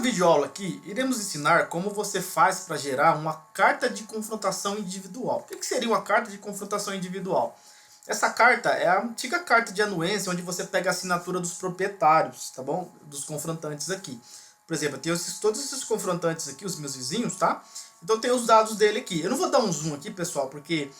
videoaula aqui, iremos ensinar como você faz para gerar uma carta de confrontação individual. O que seria uma carta de confrontação individual? Essa carta é a antiga carta de anuência, onde você pega a assinatura dos proprietários, tá bom? Dos confrontantes aqui. Por exemplo, eu tenho todos esses confrontantes aqui, os meus vizinhos, tá? Então eu tenho os dados dele aqui. Eu não vou dar um zoom aqui, pessoal, porque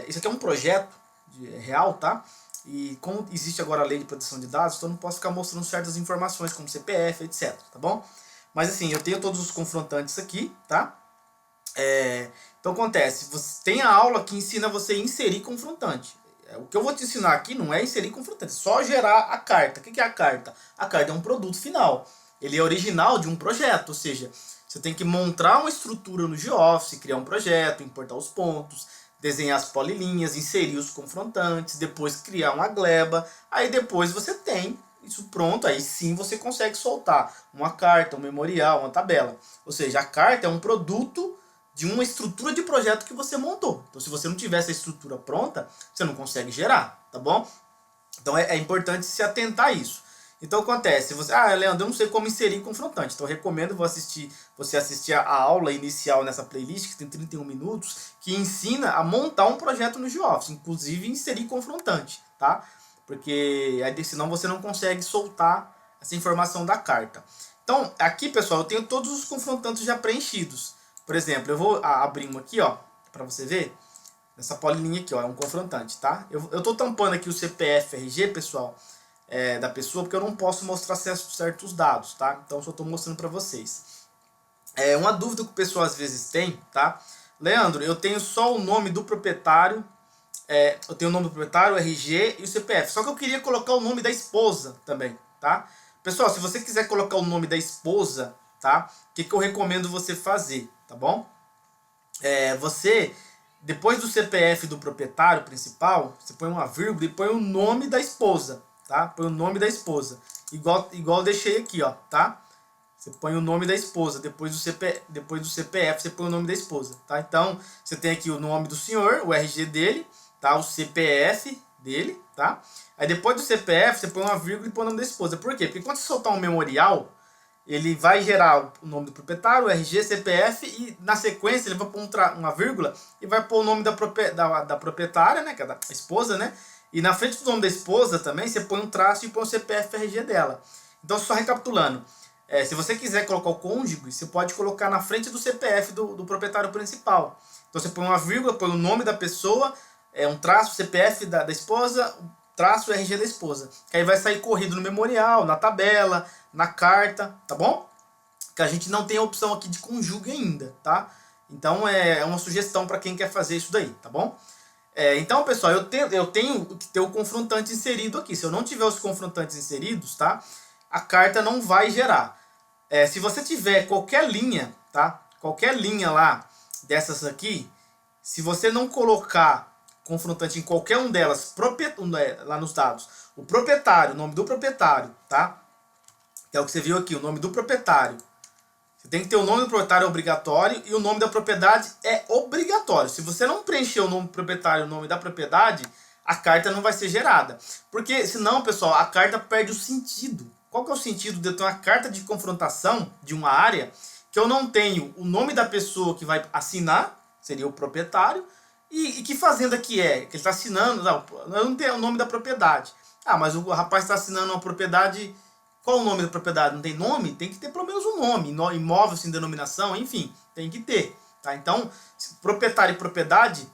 isso aqui é um projeto real, tá? E como existe agora a lei de proteção de dados, então eu não posso ficar mostrando certas informações, como CPF, etc, tá bom? Mas assim, eu tenho todos os confrontantes aqui, tá? Então acontece, você tem a aula que ensina você a inserir confrontante. O que eu vou te ensinar aqui não é inserir confrontante, é só gerar a carta. O que é a carta? A carta é um produto final. Ele é original de um projeto, ou seja, você tem que montar uma estrutura no GeoFice, criar um projeto, importar os pontos, desenhar as polilinhas, inserir os confrontantes, depois criar uma gleba, aí depois você tem isso pronto, aí sim você consegue soltar uma carta, um memorial, uma tabela. Ou seja, a carta é um produto de uma estrutura de projeto que você montou. Então se você não tiver essa estrutura pronta, você não consegue gerar, tá bom? Então é importante se atentar a isso. Então acontece, Leandro, eu não sei como inserir confrontante, então eu recomendo você assistir a aula inicial nessa playlist, que tem 31 minutos, que ensina a montar um projeto no GeoFice, inclusive inserir confrontante, tá? Porque aí, senão você não consegue soltar essa informação da carta. Então aqui, pessoal, eu tenho todos os confrontantes já preenchidos. Por exemplo, eu vou abrir um aqui, ó, para você ver, nessa polilinha aqui, ó, é um confrontante, tá? Eu tô tampando aqui o CPF, RG, pessoal, da pessoa, porque eu não posso mostrar certos dados, tá? Então eu só estou mostrando para vocês. Uma dúvida que o pessoal às vezes tem, tá? Leandro, eu tenho só o nome do proprietário, eu tenho o nome do proprietário, o RG e o CPF, só que eu queria colocar o nome da esposa também, tá? Pessoal, se você quiser colocar o nome da esposa, tá? O que eu recomendo você fazer, tá bom? Você, depois do CPF do proprietário principal, você põe uma vírgula e põe o nome da esposa, tá? Põe o nome da esposa. Igual eu deixei aqui, ó, tá? Você põe o nome da esposa, depois do CPF você põe o nome da esposa, tá? Então, você tem aqui o nome do senhor, o RG dele, tá? O CPF dele, tá? Aí depois do CPF você põe uma vírgula e põe o nome da esposa. Por quê? Porque quando você soltar um memorial, ele vai gerar o nome do proprietário, o RG, CPF, e na sequência ele vai pôr uma vírgula e vai pôr o nome da proprietária, né? Que é da esposa, né? E na frente do nome da esposa também, você põe um traço e põe o CPF RG dela. Então, só recapitulando. Se você quiser colocar o cônjuge, você pode colocar na frente do CPF do proprietário principal. Então, você põe uma vírgula, põe o nome da pessoa, um traço, CPF da esposa, traço RG da esposa. Que aí vai sair corrido no memorial, na tabela, na carta, tá bom? Que a gente não tem a opção aqui de conjugue ainda, tá? Então, é uma sugestão para quem quer fazer isso daí, tá bom? Então, pessoal, eu tenho que ter o confrontante inserido aqui. Se eu não tiver os confrontantes inseridos, tá? A carta não vai gerar. Se você tiver qualquer linha, tá? Qualquer linha lá dessas aqui, se você não colocar confrontante em qualquer um delas, lá nos dados, o proprietário, o nome do proprietário, tá? Que é o que você viu aqui, o nome do proprietário. Você tem que ter o nome do proprietário obrigatório e o nome da propriedade é obrigatório. Se você não preencher o nome do proprietário e o nome da propriedade, a carta não vai ser gerada. Porque senão, pessoal, a carta perde o sentido. Qual que é o sentido de eu ter uma carta de confrontação de uma área que eu não tenho o nome da pessoa que vai assinar, seria o proprietário, e que fazenda que é? Que ele está assinando, não, eu não tenho o nome da propriedade. Mas o rapaz está assinando uma propriedade. Qual o nome da propriedade? Não tem nome? Tem que ter pelo menos um nome. Imóvel sem denominação, enfim, tem que ter. Tá? Então, proprietário e propriedade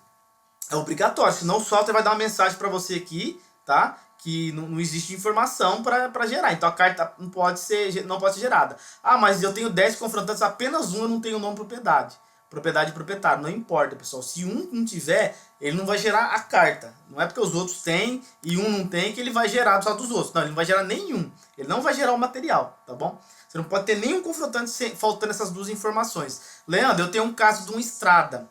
é obrigatório. Senão o software vai dar uma mensagem para você aqui, tá? Que não existe informação para gerar. Então a carta não pode ser gerada. Mas eu tenho 10 confrontantes, apenas um eu não tenho o nome propriedade. Propriedade e proprietário, não importa, pessoal. Se um não tiver, ele não vai gerar a carta. Não é porque os outros têm e um não tem que ele vai gerar só dos outros. Não, ele não vai gerar nenhum. Ele não vai gerar o material, tá bom? Você não pode ter nenhum confrontante faltando essas duas informações. Leandro, eu tenho um caso de uma estrada.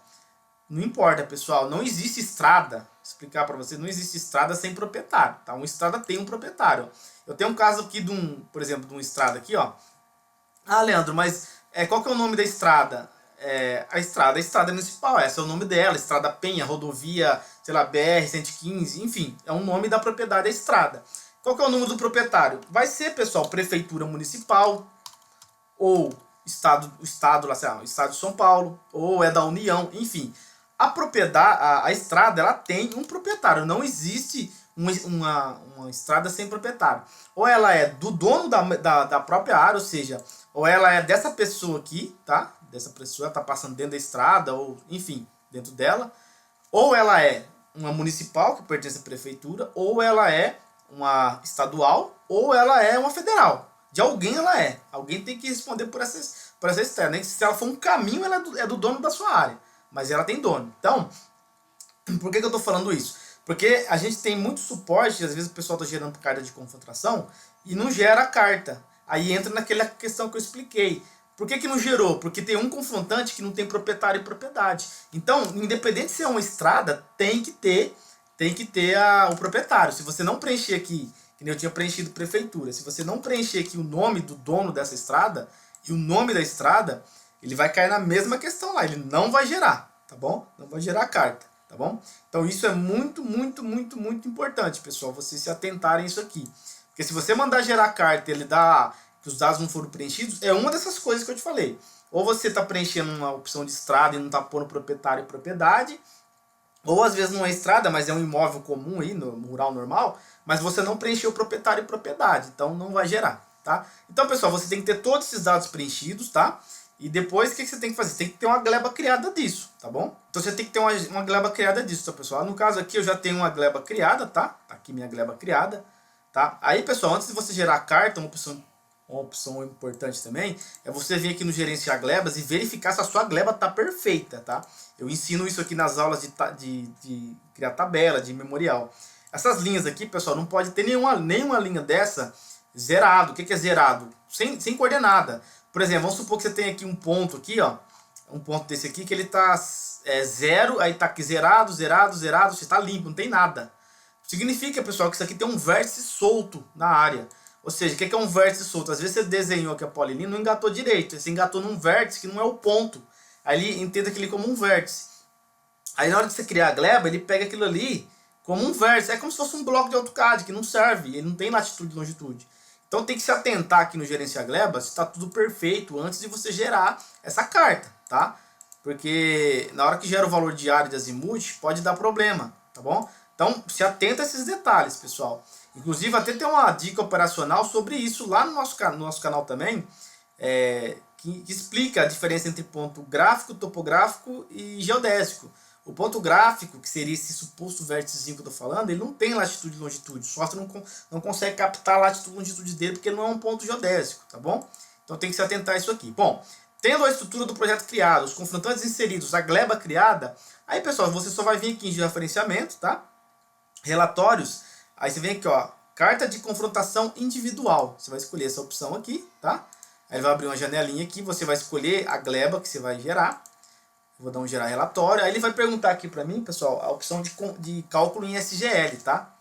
Não importa, pessoal. Não existe estrada. Vou explicar para você, não existe estrada sem proprietário, tá? Uma estrada tem um proprietário. Eu tenho um caso aqui por exemplo, de uma estrada aqui, ó. Leandro, mas qual que é o nome da estrada? A estrada municipal, esse é o nome dela, Estrada Penha, rodovia, sei lá, BR-115, enfim, é o nome da propriedade da estrada. Qual que é o número do proprietário? Vai ser, pessoal, prefeitura municipal, ou o estado lá, sei lá, o estado de São Paulo, ou é da União, enfim. A propriedade, a estrada, ela tem um proprietário, não existe uma estrada sem proprietário. Ou ela é do dono da própria área, ou seja, ou ela é dessa pessoa aqui, tá? Dessa pessoa, tá passando dentro da estrada, ou enfim, dentro dela. Ou ela é uma municipal, que pertence à prefeitura, ou ela é uma estadual, ou ela é uma federal. De alguém ela é. Alguém tem que responder por essa estrada. Nem se ela for um caminho, ela é do dono da sua área. Mas ela tem dono. Então, por que eu estou falando isso? Porque a gente tem muito suporte, às vezes o pessoal está gerando carta de confrontação e não gera a carta. Aí entra naquela questão que eu expliquei. Por que não gerou? Porque tem um confrontante que não tem proprietário e propriedade. Então, independente se é uma estrada, tem que ter o proprietário. Se você não preencher aqui, que nem eu tinha preenchido prefeitura, se você não preencher aqui o nome do dono dessa estrada e o nome da estrada, ele vai cair na mesma questão lá. Ele não vai gerar, tá bom? Não vai gerar a carta, tá bom? Então isso é muito, muito, muito, muito importante, pessoal, vocês se atentarem a isso aqui. Porque se você mandar gerar a carta e ele dá que os dados não foram preenchidos, é uma dessas coisas que eu te falei. Ou você está preenchendo uma opção de estrada e não está pondo proprietário e propriedade, ou às vezes não é estrada, mas é um imóvel comum aí, no rural normal, mas você não preencheu proprietário e propriedade, então não vai gerar, tá? Então, pessoal, você tem que ter todos esses dados preenchidos, tá? E depois, o que você tem que fazer? Você tem que ter uma gleba criada disso, tá bom? Então, você tem que ter uma gleba criada disso, tá, pessoal? No caso aqui, eu já tenho uma gleba criada, tá? Tá aqui minha gleba criada, tá? Aí, pessoal, antes de você gerar a carta, uma opção importante também é você vir aqui no gerenciar glebas e verificar se a sua gleba está perfeita, tá? Eu ensino isso aqui nas aulas de criar tabela, de memorial. Essas linhas aqui, pessoal, não pode ter nenhuma linha dessa zerado. O que é zerado? Sem coordenada. Por exemplo, vamos supor que você tem aqui um ponto aqui, ó. Um ponto desse aqui que ele está zero, aí está aqui zerado, zerado, zerado, você está limpo, não tem nada. Significa, pessoal, que isso aqui tem um vértice solto na área. Ou seja, o que é um vértice solto? Às vezes você desenhou aqui a polilinha e não engatou direito. Você engatou num vértice que não é o ponto. Aí ele entende aquele como um vértice. Aí na hora de você criar a gleba, ele pega aquilo ali como um vértice. É como se fosse um bloco de AutoCAD que não serve. Ele não tem latitude e longitude. Então tem que se atentar aqui no gerenciar gleba se está tudo perfeito antes de você gerar essa carta, tá? Porque na hora que gera o valor diário de azimuth, pode dar problema, tá bom? Então se atenta a esses detalhes, pessoal. Inclusive até tem uma dica operacional sobre isso lá no nosso canal também, que explica a diferença entre ponto gráfico, topográfico e geodésico. O ponto gráfico, que seria esse suposto vérticezinho que eu estou falando, ele não tem latitude e longitude. O software não consegue captar a latitude e longitude dele porque ele não é um ponto geodésico, tá bom? Então tem que se atentar a isso aqui. Bom, tendo a estrutura do projeto criada, os confrontantes inseridos, a gleba criada, aí, pessoal, você só vai vir aqui em georreferenciamento, tá? Relatórios, aí você vem aqui, ó, carta de confrontação individual. Você vai escolher essa opção aqui, tá? Aí vai abrir uma janelinha aqui, você vai escolher a gleba que você vai gerar. Vou dar um gerar relatório. Aí ele vai perguntar aqui para mim, pessoal, a opção de cálculo em SGL, tá?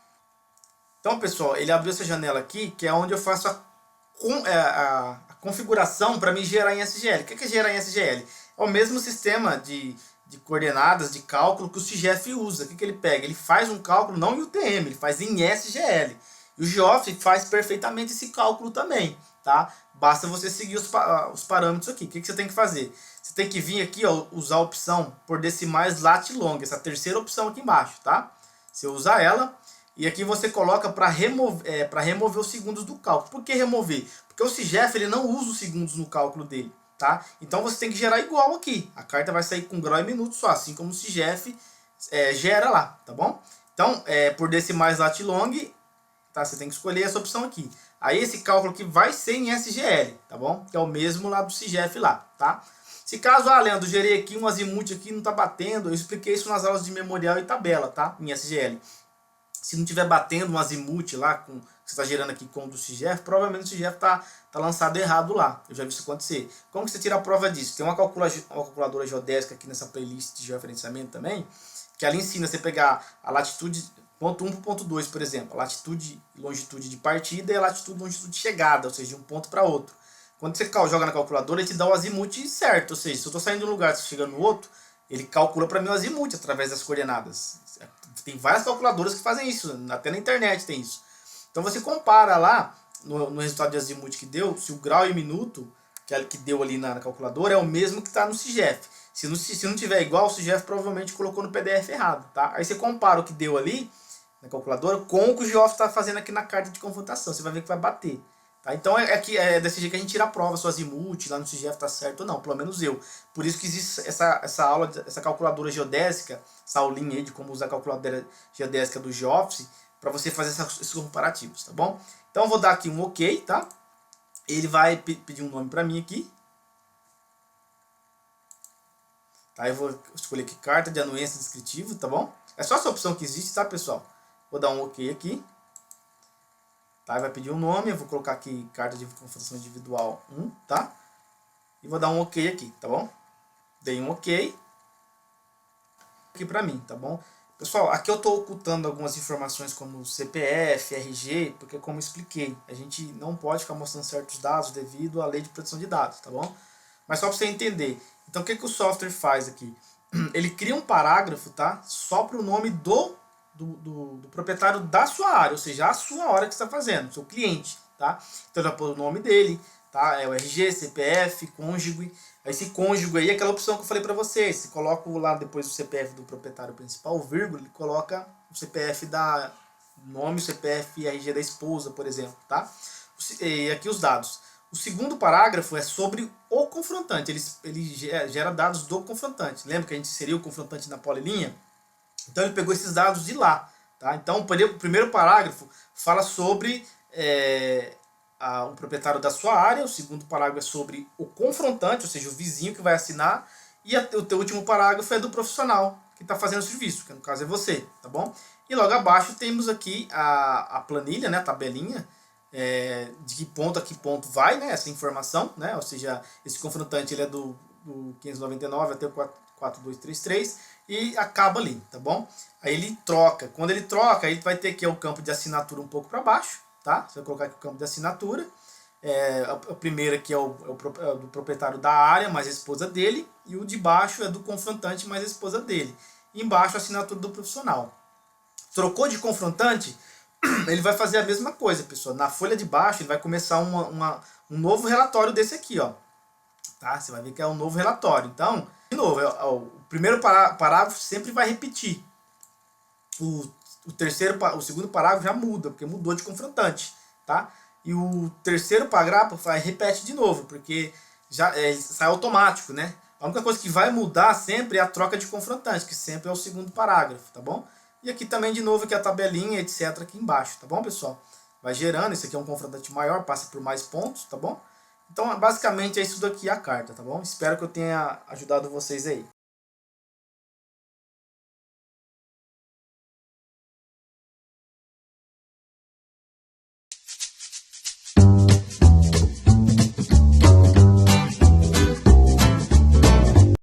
Então, pessoal, ele abriu essa janela aqui, que é onde eu faço a configuração para me gerar em SGL. O que é gerar em SGL? É o mesmo sistema de coordenadas, de cálculo que o CIGEF usa. O que ele pega? Ele faz um cálculo não em UTM, ele faz em SGL. E o GeoF faz perfeitamente esse cálculo também, tá? Basta você seguir os parâmetros aqui. O que você tem que fazer? Você tem que vir aqui, ó, usar a opção por decimais lat long, essa terceira opção aqui embaixo, tá? Você usa ela e aqui você coloca para remover os segundos do cálculo. Por que remover? Porque o CIGEF ele não usa os segundos no cálculo dele, tá? Então você tem que gerar igual aqui. A carta vai sair com grau e minuto só, assim como o CIGEF gera lá, tá bom? Então, por decimais lat long, tá? Você tem que escolher essa opção aqui. Aí esse cálculo aqui vai ser em SGL, tá bom? Que é o mesmo lá do CIGEF lá, tá? Se caso, Leandro, gerei aqui um azimuth aqui, não tá batendo, eu expliquei isso nas aulas de memorial e tabela, tá? Em SGL. Se não tiver batendo um azimuth lá, que você está gerando aqui com o do CIGEF, provavelmente o CIGEF tá lançado errado lá. Eu já vi isso acontecer. Como que você tira a prova disso? Tem uma calculadora geodésica aqui nessa playlist de georreferenciamento também, que ela ensina você pegar a latitude ponto 1 para o ponto 2, por exemplo. A latitude e longitude de partida e a latitude e longitude de chegada, ou seja, de um ponto para outro. Quando você joga na calculadora, ele te dá o azimuth certo. Ou seja, se eu estou saindo de um lugar e chegando no outro, ele calcula para mim o azimuth através das coordenadas. Tem várias calculadoras que fazem isso, até na internet tem isso. Então você compara lá, no resultado de azimuth que deu, se o grau e minuto que deu ali na calculadora é o mesmo que está no SIGEF. Se não tiver igual, o SIGEF provavelmente colocou no PDF errado, tá? Aí você compara o que deu ali na calculadora com o que o GeoF está fazendo aqui na carta de confrontação. Você vai ver que vai bater. Tá? Então é desse jeito que a gente tira a prova, se o azimute lá no SIGEF está certo ou não, pelo menos eu. Por isso que existe essa aula, essa calculadora geodésica, essa aulinha aí de como usar a calculadora geodésica do GeoFICE, para você fazer esses comparativos, tá bom? Então eu vou dar aqui um OK, tá? Ele vai pedir um nome para mim aqui. Tá, eu vou escolher aqui carta de anuência descritivo, tá bom? É só essa opção que existe, tá, pessoal? Vou dar um OK aqui. Tá, vai pedir um nome, eu vou colocar aqui carta de confrontação individual 1, tá? E vou dar um OK aqui, tá bom? Dei um OK aqui pra mim, tá bom? Pessoal, aqui eu estou ocultando algumas informações como CPF, RG, porque como eu expliquei, a gente não pode ficar mostrando certos dados devido à lei de proteção de dados, tá bom? Mas só para você entender. Então o que o software faz aqui? Ele cria um parágrafo, tá? Só para o nome do proprietário da sua área, ou seja, a sua hora que está fazendo, seu cliente, tá? Então ele vai pôr o nome dele, tá? É o RG, CPF, cônjuge. Esse cônjuge aí é aquela opção que eu falei para vocês. Se coloca lá depois o CPF do proprietário principal, vírgula, ele coloca o CPF da nome, o CPF e RG da esposa, por exemplo, tá? E aqui os dados. O segundo parágrafo é sobre o confrontante. Ele gera dados do confrontante. Lembra que a gente inseriu o confrontante na polilinha? Então ele pegou esses dados de lá. Tá? Então o primeiro parágrafo fala sobre o proprietário da sua área. O segundo parágrafo é sobre o confrontante, ou seja, o vizinho que vai assinar. E o teu último parágrafo é do profissional que está fazendo o serviço, que no caso é você. Tá bom? E logo abaixo temos aqui a planilha, né, a tabelinha, de que ponto a que ponto vai, né, essa informação, né, ou seja, esse confrontante ele é do 599 até o 4233 e acaba ali, tá bom? Aí ele troca, quando ele troca, ele vai ter aqui o campo de assinatura um pouco para baixo, tá? Você vai colocar aqui o campo de assinatura, a primeira aqui é do proprietário da área, mais a esposa dele, e o de baixo é do confrontante, mais a esposa dele. E embaixo a assinatura do profissional. Trocou de confrontante, ele vai fazer a mesma coisa, pessoal. Na folha de baixo, ele vai começar um novo relatório desse aqui, ó. Tá? Você vai ver que é um novo relatório. Então, de novo, o primeiro parágrafo sempre vai repetir. O segundo parágrafo já muda, porque mudou de confrontante, tá? E o terceiro parágrafo repete de novo, porque já sai automático, né? A única coisa que vai mudar sempre é a troca de confrontante, que sempre é o segundo parágrafo, tá bom? E aqui também, de novo, aqui a tabelinha, etc, aqui embaixo, tá bom, pessoal? Vai gerando, esse aqui é um confrontante maior, passa por mais pontos, tá bom? Então, basicamente, é isso daqui a carta, tá bom? Espero que eu tenha ajudado vocês aí.